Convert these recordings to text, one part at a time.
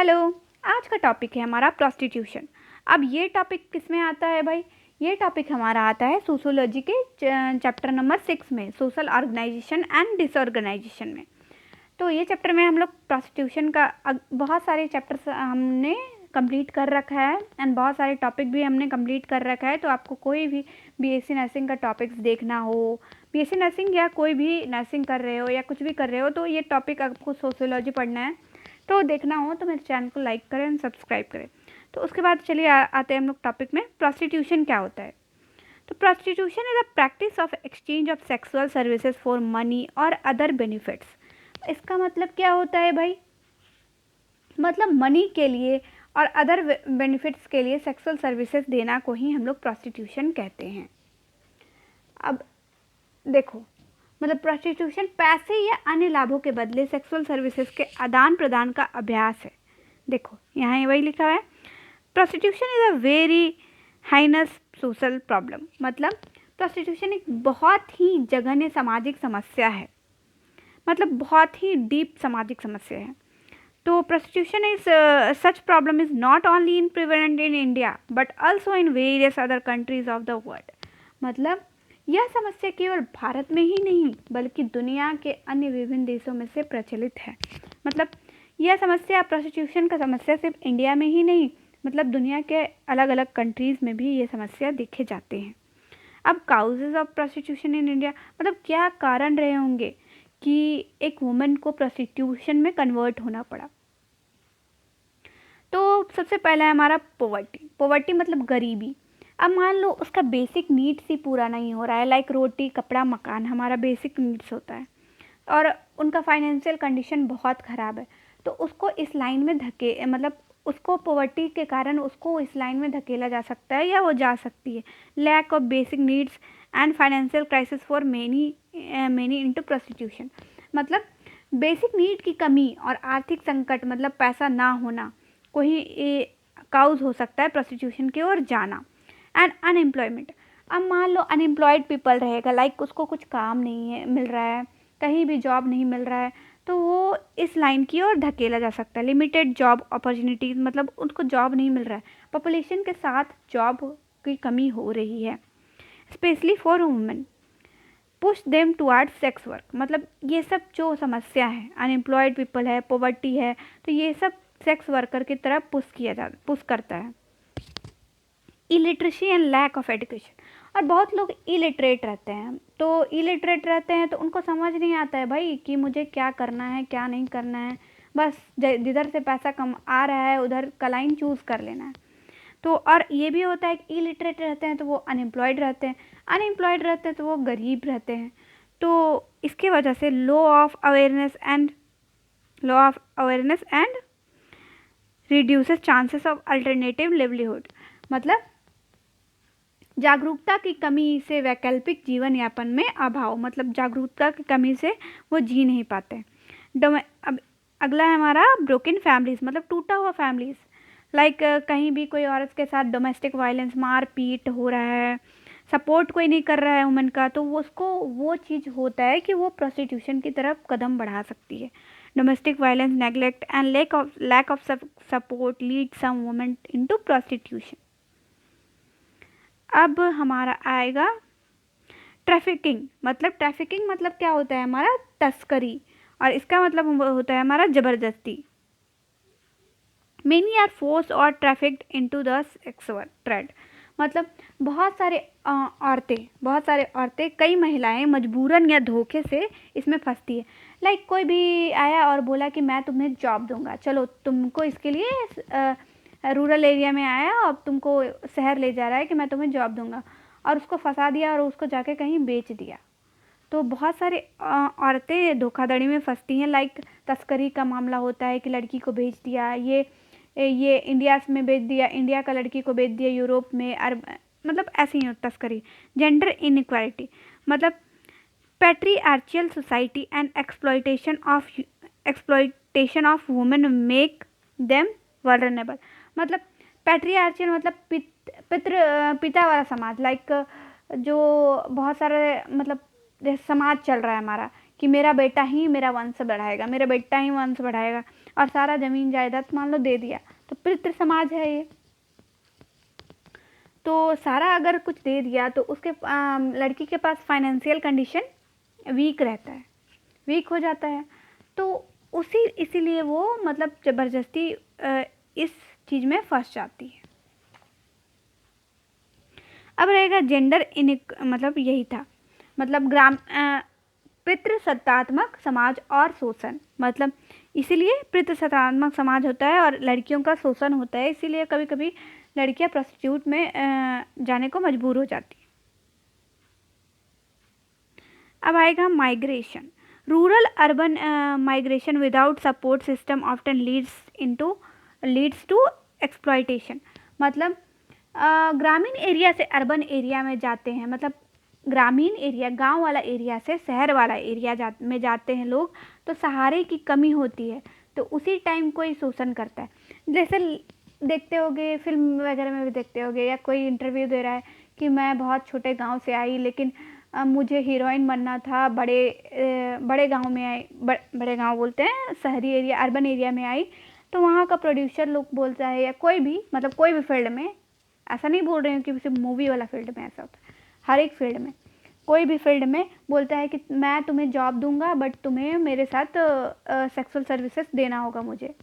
Hello. आज का topic है हमारा प्रोस्टिट्यूशन। अब ये टॉपिक किस में आता है भाई? ये टॉपिक हमारा आता है सोशियोलॉजी के चैप्टर नंबर 6 में, सोशल ऑर्गेनाइजेशन एंड डिसऑर्गेनाइजेशन में। तो ये चैप्टर में हम लोग प्रोस्टिट्यूशन का बहुत सारे चैप्टर्स हमने कंप्लीट कर रखा है एंड बहुत सारे टॉपिक भी हमने कंप्लीट कर रखा है। तो आपको कोई भी बीएससी नर्सिंग का टॉपिक्स देखना हो, बीएससी नर्सिंग या कोई भी नर्सिंग कर रहे हो या कुछ भी कर रहे हो, तो ये टॉपिक आपको सोशियोलॉजी पढ़ना है तो देखना हो तो मेरे चैनल को लाइक करें एंड सब्सक्राइब करें। तो उसके बाद चलिए आते हैं हम लोग टॉपिक में, प्रोस्टिट्यूशन क्या होता है। तो prostitution is a practice of exchange of sexual services for money और अदर बेनिफिट्स। इसका मतलब क्या होता है भाई? मतलब मनी के लिए और अदर बेनिफिट्स के लिए सेक्सुअल सर्विसेज देना को ही हम लोग प्रोस्टिट्यूशन कहते हैं। अब देखो, मतलब प्रोस्टिट्यूशन पैसे या अन्य लाभों के बदले सेक्सुअल सर्विसेज के आदान प्रदान का अभ्यास है। देखो यहाँ वही लिखा है, prostitution is a very highness social problem. मतलब प्रोस्टिट्यूशन एक बहुत ही जघन्य सामाजिक समस्या है, मतलब बहुत ही डीप सामाजिक समस्या है। तो prostitution is such problem is not only in prevalent in India but also in various other countries of the world. मतलब यह समस्या केवल भारत में ही नहीं बल्कि दुनिया के अन्य विभिन्न देशों में से प्रचलित है। मतलब यह समस्या, प्रोस्टिट्यूशन का समस्या सिर्फ इंडिया में ही नहीं, मतलब दुनिया के अलग अलग कंट्रीज़ में भी ये समस्या देखे जाते हैं। अब causes of prostitution in India, मतलब क्या कारण रहे होंगे कि एक वुमेन को प्रोस्टिट्यूशन में कन्वर्ट होना पड़ा। तो सबसे पहला है हमारा पॉवर्टी। पॉवर्टी मतलब गरीबी। अब मान लो उसका बेसिक नीड्स ही पूरा नहीं हो रहा है, लाइक रोटी कपड़ा मकान हमारा बेसिक नीड्स होता है, और उनका फाइनेंशियल कंडीशन बहुत ख़राब है, तो उसको इस लाइन में मतलब उसको पॉवर्टी के कारण उसको इस लाइन में धकेला जा सकता है या वो जा सकती है। Lack of basic needs and financial crisis for many into prostitution. मतलब बेसिक नीड की कमी और आर्थिक संकट, मतलब पैसा ना होना, कोई काउज हो सकता है प्रोस्टिट्यूशन की ओर जाना। And unemployment. अब मान लो अनएम्प्लॉयड पीपल रहेगा, लाइक उसको कुछ काम नहीं है मिल रहा है, कहीं भी जॉब नहीं मिल रहा है, तो वो इस लाइन की ओर धकेला जा सकता है। लिमिटेड जॉब अपॉर्चुनिटीज़, मतलब उनको जॉब नहीं मिल रहा है, पॉपुलेशन के साथ जॉब की कमी हो रही है, specially for women, push them towards sex work. मतलब ये सब जो समस्या है, अनएम्प्लॉयड पीपल है, पॉवर्टी है, तो ये सब सेक्स वर्कर की तरफ पुश करता है। Illiteracy and lack of education. और बहुत लोग इलिटरेट रहते हैं, तो इलिटरेट रहते हैं तो उनको समझ नहीं आता है भाई कि मुझे क्या करना है क्या नहीं करना है, बस जिधर से पैसा कम आ रहा है उधर का लाइन चूज़ कर लेना है। तो और ये भी होता है कि इलिटरेट रहते हैं तो वो अनएम्प्लॉयड रहते हैं, अनएम्प्लॉयड रहते हैं तो वो गरीब रहते हैं। तो इसकी वजह से low of awareness and reduces chances of alternative livelihood. मतलब जागरूकता की कमी से वैकल्पिक जीवन यापन में अभाव, मतलब जागरूकता की कमी से वो जी नहीं पाते। अब अगला है हमारा ब्रोकन फैमिलीज, मतलब टूटा हुआ फैमिलीज, लाइक कहीं भी कोई औरत के साथ डोमेस्टिक वायलेंस, मार पीट हो रहा है, सपोर्ट कोई नहीं कर रहा है वुमेन का, तो वो उसको वो चीज़ होता है कि वो प्रोस्टिट्यूशन की तरफ कदम बढ़ा सकती है। Domestic violence, neglect and lack of support lead some women into prostitution. अब हमारा आएगा ट्रैफिकिंग। मतलब ट्रैफिकिंग मतलब क्या होता है हमारा? तस्करी, और इसका मतलब होता है हमारा ज़बरदस्ती। मेनी आर फोर्स और trafficked into the sex trade. मतलब बहुत सारे औरतें, कई महिलाएं मजबूरन या धोखे से इसमें फंसती है। लाइक कोई भी आया और बोला कि मैं तुम्हें जॉब दूंगा, चलो तुमको इसके लिए रूरल एरिया में आया और तुमको शहर ले जा रहा है कि मैं तुम्हें जॉब दूंगा, और उसको फंसा दिया और उसको जाके कहीं बेच दिया। तो बहुत सारे औरतें धोखाधड़ी में फंसती हैं। लाइक तस्करी का मामला होता है कि लड़की को बेच दिया, ये इंडिया में बेच दिया, इंडिया का लड़की को बेच दिया यूरोप में, मतलब ऐसे ही तस्करी। जेंडर इनइक्वालिटी, मतलब patriarchal society and exploitation of women make them vulnerable. मतलब पैट्रियार्चियल मतलब पिता वाला समाज, लाइक जो बहुत सारे मतलब समाज चल रहा है हमारा कि मेरा बेटा ही मेरा वंश बढ़ाएगा, मेरा बेटा ही वंश बढ़ाएगा, और सारा ज़मीन जायदाद मान लो दे दिया, तो पितृ समाज है ये। तो सारा अगर कुछ दे दिया तो उसके लड़की के पास फाइनेंशियल कंडीशन वीक रहता है, वीक हो जाता है। तो इसीलिए वो मतलब ज़बरदस्ती इस चीज़ में फंस जाती है। अब रहेगा जेंडर मतलब यही था, मतलब पितृसत्तात्मक समाज और शोषण, मतलब इसीलिए पितृसत्तात्मक समाज होता है और लड़कियों का शोषण होता है, इसीलिए कभी कभी लड़कियां प्रोस्टिट्यूट में जाने को मजबूर हो जाती हैं। अब आएगा migration. Rural urban migration without support system often leads to exploitation, मतलब ग्रामीण एरिया से अर्बन एरिया में जाते हैं, मतलब ग्रामीण एरिया गांव वाला एरिया से शहर वाला एरिया में जाते हैं लोग, तो सहारे की कमी होती है, तो उसी टाइम कोई शोषण करता है। जैसे देखते होगे, फिल्म वगैरह में भी देखते होगे, या कोई इंटरव्यू दे रहा है कि मैं बहुत छोटे गांव से आई, लेकिन मुझे हीरोइन बनना था, बड़े गांव में आई, बड़े गांव बोलते हैं शहरी एरिया, अर्बन एरिया में आई, तो वहाँ का प्रोड्यूसर लोग बोलता है, या कोई भी मतलब कोई भी फील्ड में, ऐसा नहीं बोल रही हूँ कि सिर्फ मूवी वाला फील्ड में ऐसा होता है, हर एक फील्ड में, कोई भी फील्ड में बोलता है कि मैं तुम्हें जॉब दूंगा, बट तुम्हें मेरे साथ सेक्सुअल सर्विसेज देना होगा मुझे।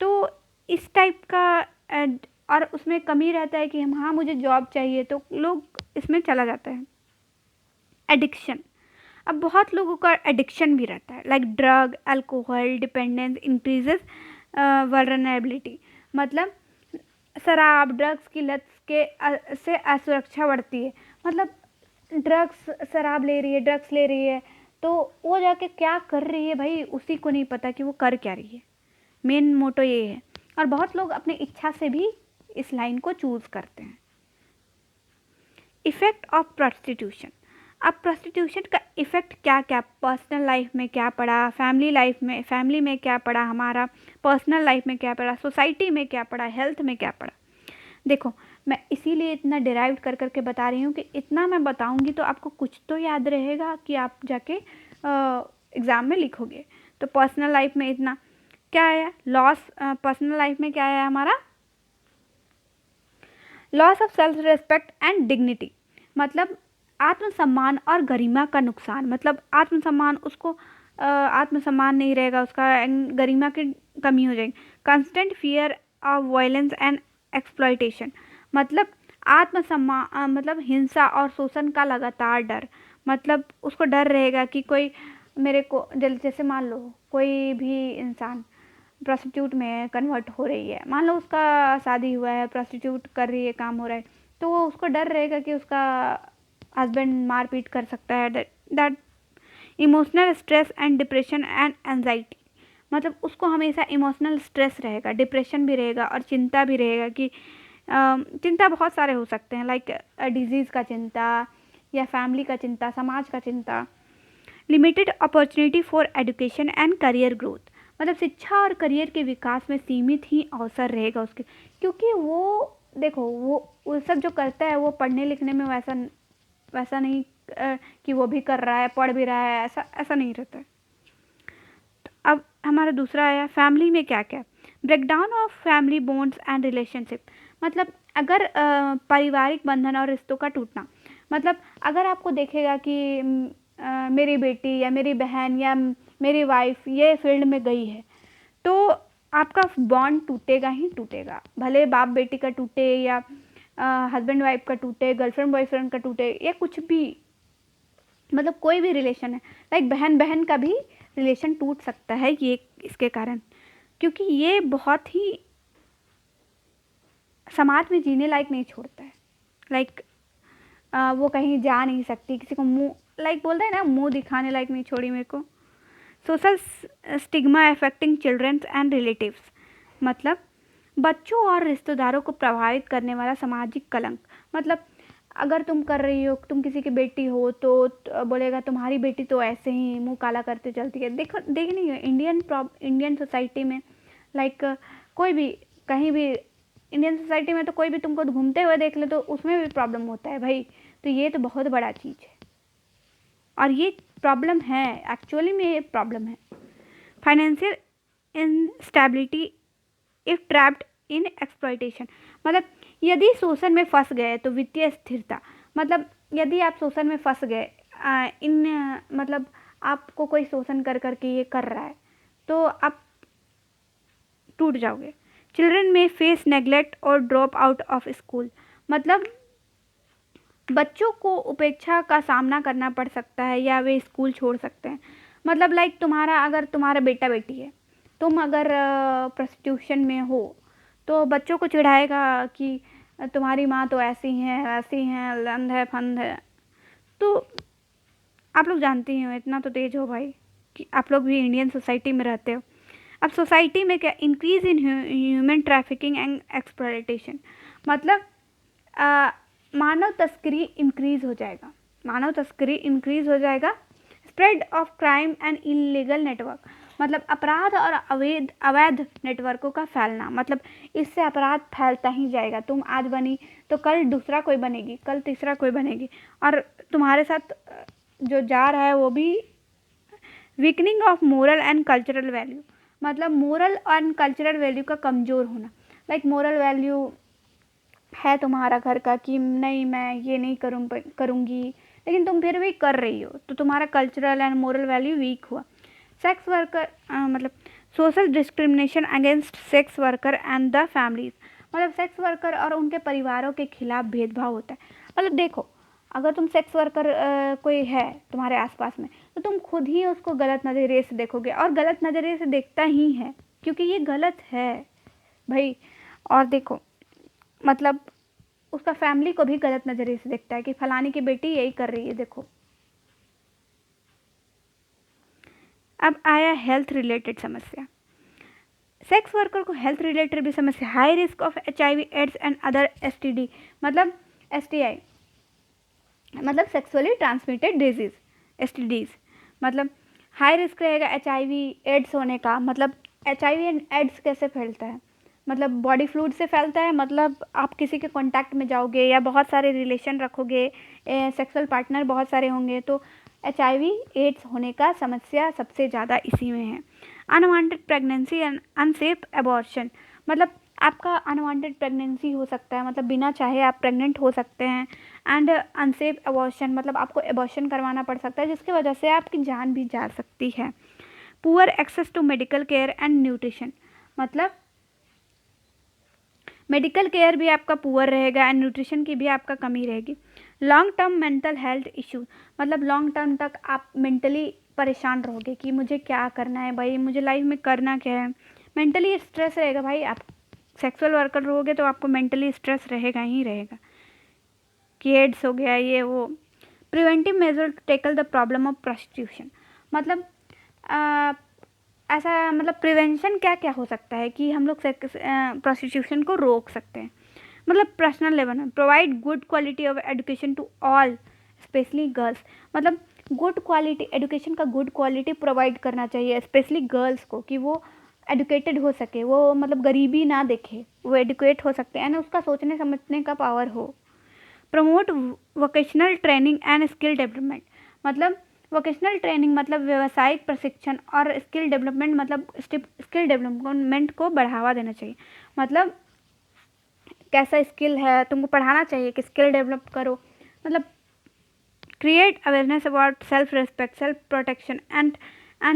तो इस टाइप का और उसमें कमी रहता है कि हम हाँ मुझे जॉब चाहिए, तो लोग इसमें चला जाता है। एडिक्शन, अब बहुत लोगों का एडिक्शन भी रहता है, like drug, alcohol dependence increases vulnerability, मतलब शराब ड्रग्स की लत से असुरक्षा बढ़ती है, मतलब ड्रग्स, शराब ले रही है, ड्रग्स ले रही है, तो वो जाके क्या कर रही है भाई उसी को नहीं पता कि वो कर क्या रही है, मेन मोटो ये है। और बहुत लोग अपनी इच्छा से भी इस लाइन को चूज करते हैं। इफेक्ट ऑफ प्रोस्टिट्यूशन, अब प्रोस्टिट्यूशन का इफ़ेक्ट क्या क्या पर्सनल लाइफ में क्या पड़ा, फैमिली में क्या पड़ा, हमारा पर्सनल लाइफ में क्या पड़ा, सोसाइटी में क्या पड़ा, हेल्थ में क्या पड़ा। देखो मैं इसीलिए इतना डिराइव कर करके बता रही हूँ कि इतना मैं बताऊँगी तो आपको कुछ तो याद रहेगा कि आप जाके एग्ज़ाम में लिखोगे। तो पर्सनल लाइफ में इतना क्या आया, पर्सनल लाइफ में क्या आया हमारा, loss of self respect and dignity, मतलब आत्मसम्मान और गरिमा का नुकसान, मतलब आत्मसम्मान नहीं रहेगा उसका, गरिमा की कमी हो जाएगी। Constant fear of violence and exploitation, मतलब आत्मसम्मान मतलब हिंसा और शोषण का लगातार डर, मतलब उसको डर रहेगा कि कोई मेरे को, जैसे मान लो कोई भी इंसान प्रोस्टिट्यूट में कन्वर्ट हो रही है, मान लो उसका शादी हुआ है, प्रोस्टिट्यूट कर रही है, काम हो रहा है, तो वो उसको डर रहेगा कि उसका हस्बैंड मारपीट कर सकता है। That emotional stress and depression and anxiety, मतलब उसको हमेशा इमोशनल स्ट्रेस रहेगा, डिप्रेशन भी रहेगा और चिंता भी रहेगा कि चिंता बहुत सारे हो सकते हैं, लाइक डिजीज़ का चिंता, या फैमिली का चिंता, समाज का चिंता। Limited opportunity for education and career growth, मतलब शिक्षा और करियर के विकास में सीमित ही अवसर रहेगा उसके, क्योंकि वो देखो वो सब जो करता है वो पढ़ने लिखने में वैसा नहीं कि वो भी कर रहा है, पढ़ भी रहा है, ऐसा नहीं रहता है। तो अब हमारा दूसरा आया फैमिली में क्या क्या, breakdown of family bonds and relationship, मतलब अगर पारिवारिक बंधन और रिश्तों का टूटना, मतलब अगर आपको देखेगा कि मेरी बेटी या मेरी बहन या मेरी वाइफ ये फील्ड में गई है, तो आपका बॉन्ड टूटेगा ही टूटेगा, भले बाप बेटी का टूटे या हस्बैंड वाइफ का टूटे, गर्लफ्रेंड बॉयफ्रेंड का टूटे, या कुछ भी, मतलब कोई भी रिलेशन है, लाइक बहन बहन का भी रिलेशन टूट सकता है ये इसके कारण, क्योंकि ये बहुत ही समाज में जीने लायक नहीं छोड़ता है, लाइक वो कहीं जा नहीं सकती, किसी को मुंह, लाइक बोलते हैं ना, मुंह दिखाने लायक नहीं छोड़ी मेरे को। Social stigma affecting children's and relatives, मतलब बच्चों और रिश्तेदारों को प्रभावित करने वाला सामाजिक कलंक, मतलब अगर तुम कर रही हो, तुम किसी की बेटी हो, तो बोलेगा तुम्हारी बेटी तो ऐसे ही मुंह काला करते चलती है। देखो देख नहीं है इंडियन सोसाइटी में, लाइक कोई भी कहीं भी इंडियन सोसाइटी में तो कोई भी तुमको घूमते हुए देख ले तो उसमें भी प्रॉब्लम होता है भाई, तो ये तो बहुत बड़ा चीज़ है और ये प्रॉब्लम है, एक्चुअली में ये प्रॉब्लम है। Financial instability if trapped in exploitation। मतलब यदि शोषण में फंस गए तो वित्तीय स्थिरता, मतलब यदि आप शोषण में फंस गए मतलब आपको कोई शोषण कर करके ये कर रहा है तो आप टूट जाओगे। चिल्ड्रन में फेस नेग्लेक्ट और ड्रॉप आउट ऑफ स्कूल, मतलब बच्चों को उपेक्षा का सामना करना पड़ सकता है या वे स्कूल छोड़ सकते हैं। मतलब लाइक अगर तुम्हारा बेटा बेटी है, तुम अगर प्रोस्टिट्यूशन में हो तो बच्चों को चिढ़ाएगा कि तुम्हारी माँ तो ऐसी है वैसी है, लंध है फंद है। तो आप लोग जानती हो, इतना तो तेज हो भाई कि आप लोग भी इंडियन सोसाइटी में रहते हो। अब सोसाइटी में क्या, increase in human trafficking and exploitation, मतलब मानव तस्करी इंक्रीज हो जाएगा, मानव तस्करी इंक्रीज हो जाएगा। Spread of crime and illegal network, मतलब अपराध और अवैध नेटवर्कों का फैलना, मतलब इससे अपराध फैलता ही जाएगा। तुम आज बनी तो कल दूसरा कोई बनेगी, कल तीसरा कोई बनेगी, और तुम्हारे साथ जो जा रहा है वो भी। Weakening of moral and cultural value, मतलब मोरल एंड कल्चरल वैल्यू का कमज़ोर होना। लाइक मोरल वैल्यू है तुम्हारा घर का कि नहीं मैं ये नहीं करूँगी, लेकिन तुम फिर भी कर रही हो, तो तुम्हारा cultural and moral value weak हुआ। सेक्स वर्कर मतलब social discrimination against sex worker and the families, मतलब सेक्स वर्कर और उनके परिवारों के खिलाफ भेदभाव होता है। मतलब देखो, अगर तुम सेक्स वर्कर कोई है तुम्हारे आसपास में तो तुम खुद ही उसको गलत नज़रिए से देखोगे, और गलत नज़रिए से देखता ही है क्योंकि ये गलत है भाई। और देखो, मतलब उसका फैमिली को भी गलत नज़रिए से देखता है कि फलानी की बेटी यही कर रही है, देखो। अब आया हेल्थ रिलेटेड समस्या। सेक्स वर्कर को हेल्थ रिलेटेड भी समस्या, high risk of HIV AIDS and other STD, मतलब STI, मतलब सेक्सुअली ट्रांसमिटेड डिजीज, STDs, मतलब हाई रिस्क रहेगा HIV एड्स होने का। मतलब HIV एंड एड्स कैसे फैलता है, मतलब बॉडी फ्लूइड से फैलता है। मतलब आप किसी के कांटेक्ट में जाओगे या बहुत सारे रिलेशन रखोगे, सेक्सुअल पार्टनर बहुत सारे होंगे, तो HIV एड्स होने का समस्या सबसे ज़्यादा इसी में है। Unwanted pregnancy and unsafe abortion, मतलब आपका अनवांटेड प्रेगनेंसी हो सकता है, मतलब बिना चाहे आप प्रेग्नेंट हो सकते हैं। एंड अनसेफ एबॉर्शन, मतलब आपको एबॉर्शन करवाना पड़ सकता है जिसकी वजह से आपकी जान भी जा सकती है। Poor access to medical care and nutrition, मतलब मेडिकल केयर भी आपका पुअर रहेगा एंड न्यूट्रिशन की भी आपका कमी रहेगी। Long term mental health issue, मतलब लॉन्ग टर्म तक आप मेंटली परेशान रहोगे कि मुझे क्या करना है भाई, मुझे लाइफ में करना क्या है। मेंटली स्ट्रेस रहेगा भाई, आप सेक्सुअल वर्कर रहोगे तो आपको मेंटली स्ट्रेस रहेगा ही रहेगा कि एड्स हो गया ये वो। Preventive measure to tackle the problem of prostitution, मतलब ऐसा मतलब प्रिवेंशन क्या क्या हो सकता है कि हम लोग प्रोस्टिट्यूशन को रोक सकते हैं। मतलब पर्सनल लेवल में provide good quality of education to all specially girls, मतलब गुड क्वालिटी एजुकेशन का गुड क्वालिटी प्रोवाइड करना चाहिए स्पेशली गर्ल्स को, कि वो एडुकेटेड हो सके, वो मतलब गरीबी ना देखे, वो एडुकेट हो सकते हैं, उसका सोचने समझने का पावर हो। Promote vocational training and skill development, मतलब वोकेशनल ट्रेनिंग मतलब व्यावसायिक प्रशिक्षण और स्किल डेवलपमेंट, मतलब स्किल डेवलपमेंट को बढ़ावा देना चाहिए। मतलब कैसा स्किल है तुमको पढ़ाना चाहिए कि स्किल डेवलप करो। मतलब create awareness about self respect, self protection and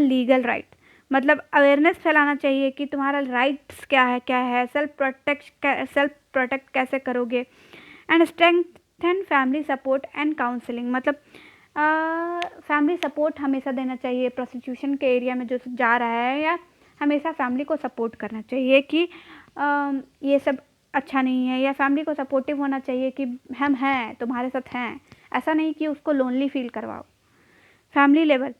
legal right, मतलब अवेयरनेस फैलाना चाहिए कि तुम्हारा राइट्स क्या है, सेल्फ प्रोटेक्ट कैसे करोगे। And strengthen family support and counselling, मतलब फैमिली सपोर्ट हमेशा देना चाहिए प्रोस्टिट्यूशन के एरिया में जो जा रहा है, या हमेशा फैमिली को सपोर्ट करना चाहिए कि ये सब अच्छा नहीं है, या फैमिली को सपोर्टिव होना चाहिए कि हम हैं तुम्हारे साथ हैं, ऐसा नहीं कि उसको लोनली फील करवाओ। Family level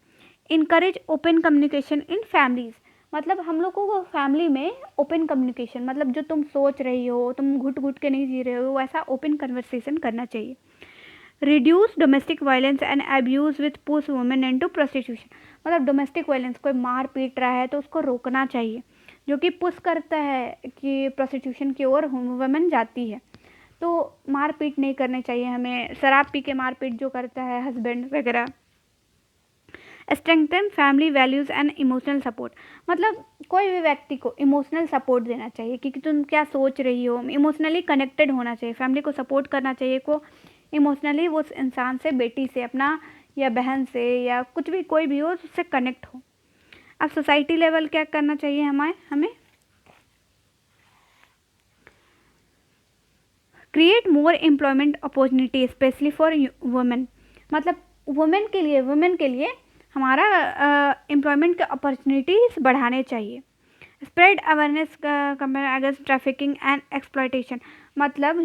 encourage open communication in families, मतलब हम लोगों को फैमिली में ओपन कम्युनिकेशन, मतलब जो तुम सोच रही हो, तुम घुट घुट के नहीं जी रहे हो, वैसा ओपन कन्वर्सेशन करना चाहिए। Reduce domestic violence and abuse with push women into prostitution, मतलब डोमेस्टिक वायलेंस, कोई मार पीट रहा है तो उसको रोकना चाहिए, जो कि पुश करता है कि प्रोस्टिट्यूशन की ओर वुमेन जाती है, तो मार पीट नहीं करनी चाहिए हमें। शराब पी के मार पीट जो करता है हस्बैंड वगैरह। Strengthen family values and emotional support, मतलब कोई भी व्यक्ति को इमोशनल सपोर्ट देना चाहिए कि तुम क्या सोच रही हो, इमोशनली कनेक्टेड होना चाहिए, फैमिली को सपोर्ट करना चाहिए, को इमोशनली वो इंसान से, बेटी से अपना या बहन से या कुछ भी कोई भी हो उससे कनेक्ट हो। अब सोसाइटी लेवल क्या करना चाहिए हमें create more employment opportunity specially for women, मतलब वुमेन के लिए हमारा एम्प्लॉयमेंट के अपॉर्चुनिटीज़ बढ़ाने चाहिए। Spread awareness against trafficking and exploitation, मतलब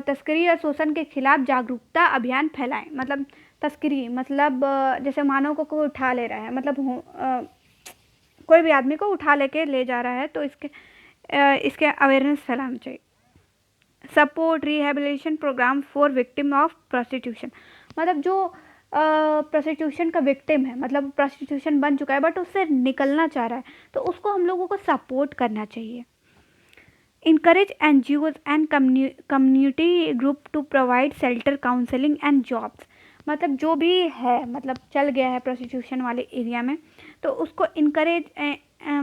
तस्करी और शोषण के खिलाफ जागरूकता अभियान फैलाएं। मतलब तस्करी मतलब जैसे मानव को कोई उठा ले रहा है, मतलब कोई भी आदमी को उठा लेके ले जा रहा है तो इसके अवेयरनेस फैलाना चाहिए। Support rehabilitation program for victim of prostitution, मतलब जो प्रोस्टिट्यूशन का विक्टिम है, मतलब प्रोस्टिट्यूशन बन चुका है बट उससे निकलना चाह रहा है, तो उसको हम लोगों को सपोर्ट करना चाहिए। encourage NGOs and community group to provide shelter, counseling and jobs, मतलब जो भी है, मतलब चल गया है प्रोस्टिट्यूशन वाले एरिया में, तो उसको इनकरेज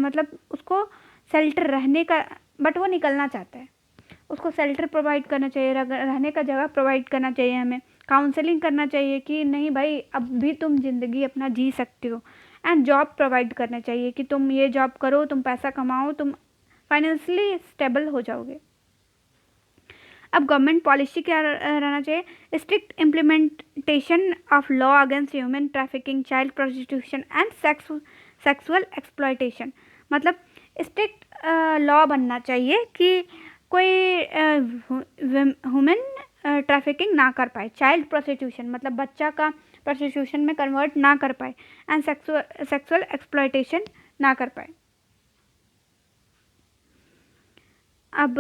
मतलब उसको शेल्टर रहने का, बट वो निकलना चाहता है, उसको शेल्टर प्रोवाइड करना चाहिए, रहने का जगह प्रोवाइड करना चाहिए, हमें काउंसलिंग करना चाहिए कि नहीं भाई अब भी तुम ज़िंदगी अपना जी सकते हो, एंड जॉब प्रोवाइड करना चाहिए कि तुम ये जॉब करो, तुम पैसा कमाओ, तुम फाइनेंशियली स्टेबल हो जाओगे। अब गवर्नमेंट पॉलिसी क्या रहना चाहिए, strict implementation of law against human trafficking, child prostitution and sexual exploitation, मतलब स्ट्रिक्ट लॉ बनना चाहिए कि कोई ह्यूमन ट्रैफिकिंग ना कर पाए, चाइल्ड प्रोस्टिट्यूशन मतलब बच्चा का प्रोस्टिट्यूशन में कन्वर्ट ना कर पाए, एंड सेक्सुअल एक्सप्लॉयटेशन ना कर पाए। अब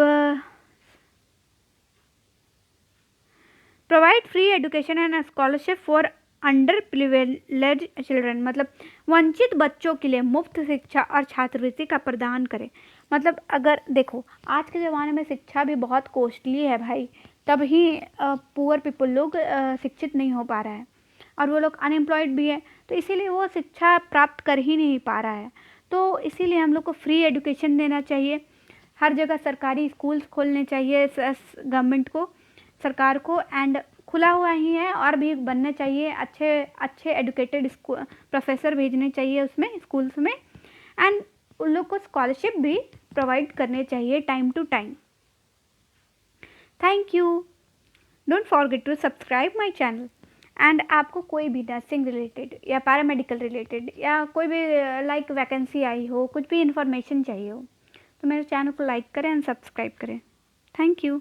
provide free education and scholarship for under privilege children, मतलब वंचित बच्चों के लिए मुफ्त शिक्षा और छात्रवृत्ति का प्रदान करें। मतलब अगर देखो आज के ज़माने में शिक्षा भी बहुत कॉस्टली है भाई, तभी पुअर पीपल लोग शिक्षित नहीं हो पा रहा है और वो लोग अनएम्प्लॉयड भी है, तो इसीलिए वो शिक्षा प्राप्त कर ही नहीं पा रहा है। तो इसीलिए हम लोग को फ्री एजुकेशन देना चाहिए, हर जगह सरकारी स्कूल्स खोलने चाहिए गवर्नमेंट को, सरकार को, एंड खुला हुआ ही है और भी बनने चाहिए, अच्छे एडुकेटेड प्रोफेसर भेजने चाहिए उसमें स्कूल्स में, एंड उन लोग को स्कॉलरशिप भी प्रोवाइड करने चाहिए time to time. Thank you, don't forget to subscribe my channel, and आपको कोई भी नर्सिंग रिलेटेड या पैरामेडिकल रिलेटेड या कोई भी लाइक वैकेंसी आई हो, कुछ भी इन्फॉर्मेशन चाहिए हो, तो मेरे चैनल को लाइक करें एंड सब्सक्राइब करें। Thank you.